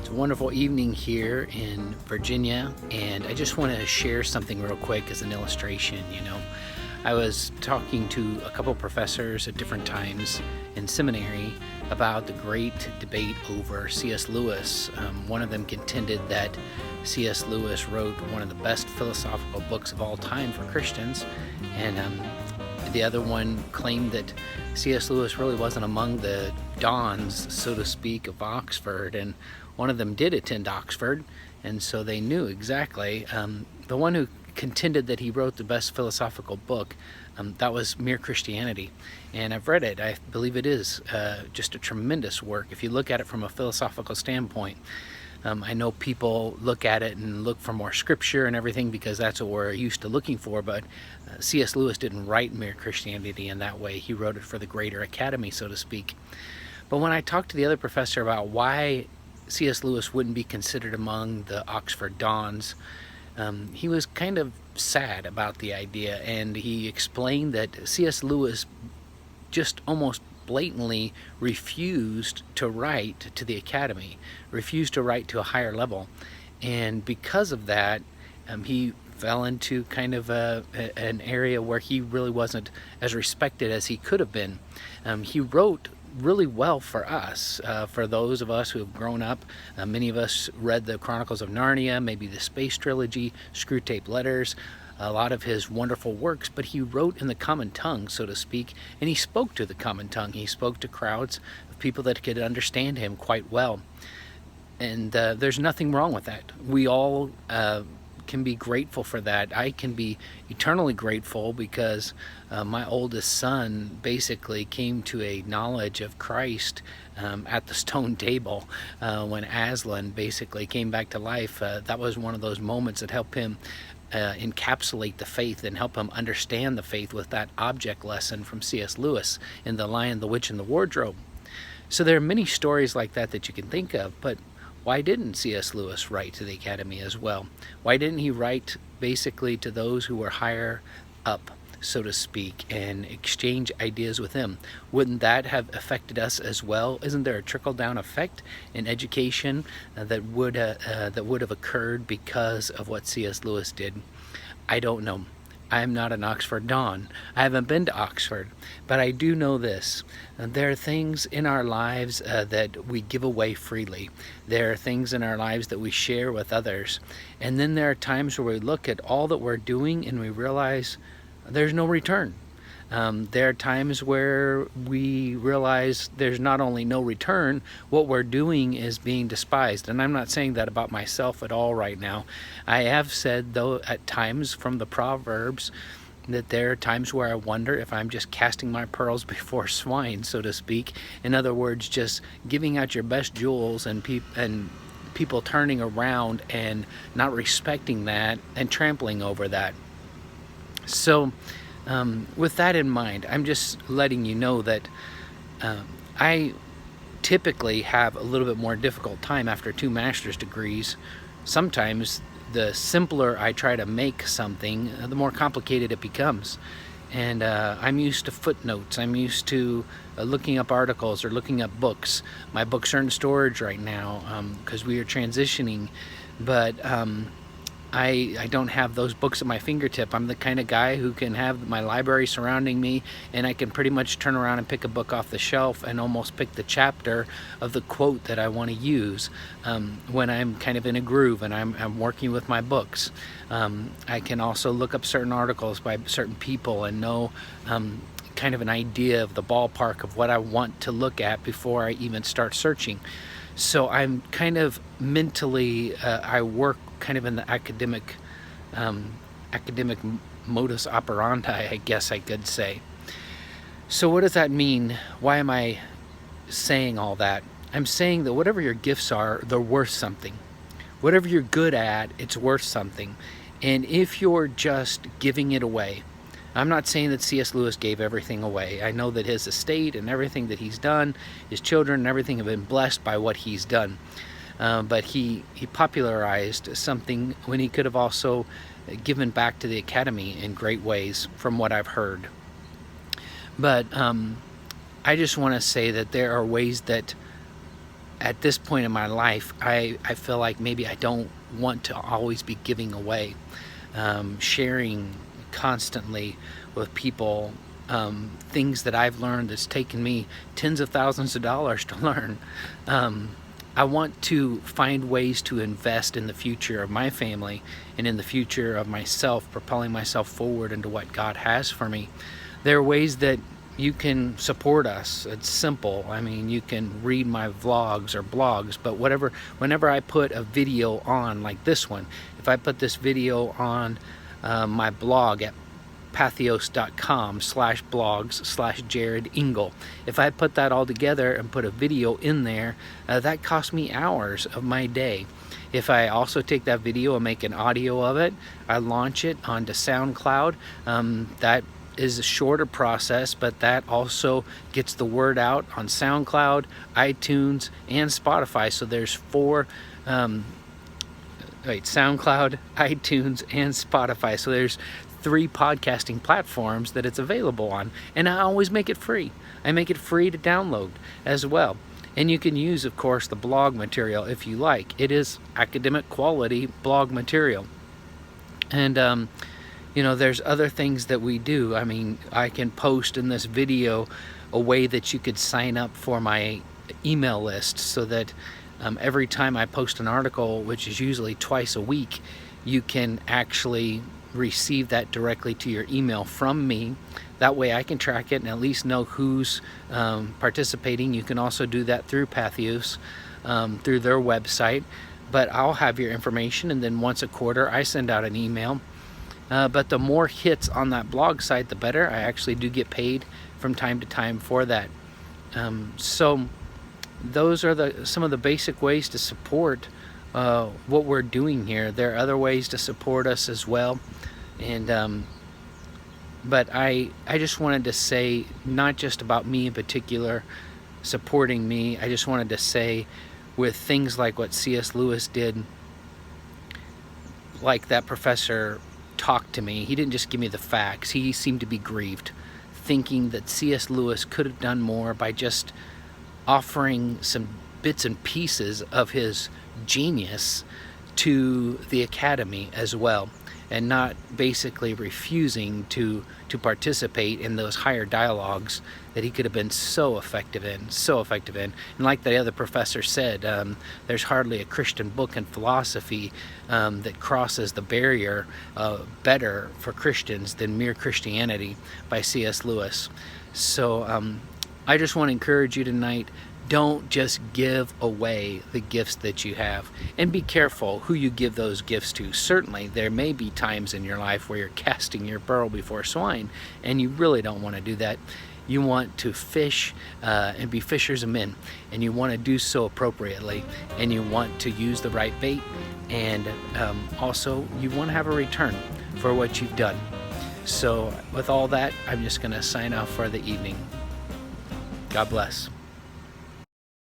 It's a wonderful evening here in Virginia, and I just want to share something real quick as an illustration. I was talking to a couple professors at different times in seminary about the great debate over C.S. Lewis. One of them contended that C.S. Lewis wrote one of the best philosophical books of all time for Christians, and the other one claimed that C.S. Lewis really wasn't among the dons, so to speak, of Oxford, and one of them did attend Oxford, and so they knew exactly. The one who contended that he wrote the best philosophical book, that was Mere Christianity, and I've read it. I believe it is just a tremendous work if you look at it from a philosophical standpoint. I know people look at it and look for more scripture and everything because that's what we're used to looking for, but C.S. Lewis didn't write Mere Christianity in that way. He wrote it for the greater academy, so to speak. But when I talked to the other professor about why C.S. Lewis wouldn't be considered among the Oxford dons, he was kind of sad about the idea, and he explained that C.S. Lewis just almost blatantly refused to write to the academy, refused to write to a higher level, and because of that, he fell into kind of an area where he really wasn't as respected as he could have been. He wrote really well for us, for those of us who have grown up. Many of us read the Chronicles of Narnia, maybe the Space Trilogy, Screwtape Letters, a lot of his wonderful works, but he wrote in the common tongue, so to speak, and he spoke to the common tongue. He spoke to crowds of people that could understand him quite well. And there's nothing wrong with that. We all can be grateful for that. I can be eternally grateful because my oldest son basically came to a knowledge of Christ at the stone table when Aslan basically came back to life. That was one of those moments that helped him encapsulate the faith and help him understand the faith with that object lesson from C.S. Lewis in The Lion, the Witch, and the Wardrobe. So there are many stories like that that you can think of, but why didn't C.S. Lewis write to the Academy as well? Why didn't he write basically to those who were higher up, so to speak, and exchange ideas with them? Wouldn't that have affected us as well? Isn't there a trickle-down effect in education that would have occurred because of what C.S. Lewis did? I don't know. I'm not an Oxford don. I haven't been to Oxford, but I do know this. There are things in our lives that we give away freely. There are things in our lives that we share with others. And then there are times where we look at all that we're doing and we realize there's no return. There are times where we realize there's not only no return, what we're doing is being despised. And I'm not saying that about myself at all right now. I have said, though, at times from the Proverbs, that there are times where I wonder if I'm just casting my pearls before swine, so to speak. In other words, just giving out your best jewels and people turning around and not respecting that and trampling over that. So, with that in mind, I'm just letting you know that I typically have a little bit more difficult time after 2 master's degrees. Sometimes the simpler I try to make something, the more complicated it becomes. And I'm used to footnotes. I'm used to looking up articles or looking up books. My books are in storage right now because we are transitioning, but I don't have those books at my fingertip. I'm the kind of guy who can have my library surrounding me, and I can pretty much turn around and pick a book off the shelf and almost pick the chapter of the quote that I want to use when I'm kind of in a groove and I'm working with my books. I can also look up certain articles by certain people and know kind of an idea of the ballpark of what I want to look at before I even start searching. So I'm kind of mentally, I work kind of in the academic modus operandi, I guess I could say. So what does that mean? Why am I saying all that? I'm saying that whatever your gifts are, they're worth something. Whatever you're good at, it's worth something. And if you're just giving it away, I'm not saying that C.S. Lewis gave everything away. I know that his estate and everything that he's done, his children and everything have been blessed by what he's done. But he popularized something when he could have also given back to the academy in great ways, from what I've heard. But I just want to say that there are ways that at this point in my life, I feel like maybe I don't want to always be giving away, sharing constantly with people things that I've learned that's taken me tens of thousands of dollars to learn. I want to find ways to invest in the future of my family and in the future of myself, propelling myself forward into what God has for me. There are ways that you can support us. It's simple. I mean, you can read my vlogs or blogs, but whenever I put a video on like this one, if I put this video on my blog at pathos.com/blogs/JCIngle, if I put that all together and put a video in there, that costs me hours of my day. If I also take that video and make an audio of it, I launch it onto SoundCloud. That is a shorter process, but that also gets the word out on SoundCloud, iTunes, and Spotify. So there's SoundCloud, iTunes, and Spotify. So there's 3 podcasting platforms that it's available on, and I always make it free. I make it free to download as well. And you can use, of course, the blog material if you like. It is academic quality blog material. And there's other things that we do. I mean, I can post in this video a way that you could sign up for my email list, so that every time I post an article, which is usually twice a week, you can actually receive that directly to your email from me. That way I can track it and at least know who's participating. You can also do that through Pathos, through their website, but I'll have your information, and then once a quarter I send out an email. But the more hits on that blog site, the better. I actually do get paid from time to time for that. So those are some of the basic ways to support what we're doing here. There are other ways to support us as well. And but I just wanted to say, not just about me in particular supporting me, I just wanted to say, with things like what C.S. Lewis did, like that professor talked to me. He didn't just give me the facts. He seemed to be grieved, thinking that C.S. Lewis could have done more by just offering some bits and pieces of his genius to the academy as well, and not basically refusing to participate in those higher dialogues that he could have been so effective in. And like the other professor said, there's hardly a Christian book in philosophy that crosses the barrier better for Christians than Mere Christianity by C.S. Lewis. So I just want to encourage you tonight, don't just give away the gifts that you have, and be careful who you give those gifts to. Certainly there may be times in your life where you're casting your pearl before swine, and you really don't want to do that. You want to fish and be fishers of men, and you want to do so appropriately, and you want to use the right bait, and also you want to have a return for what you've done. So with all that, I'm just going to sign off for the evening. God bless.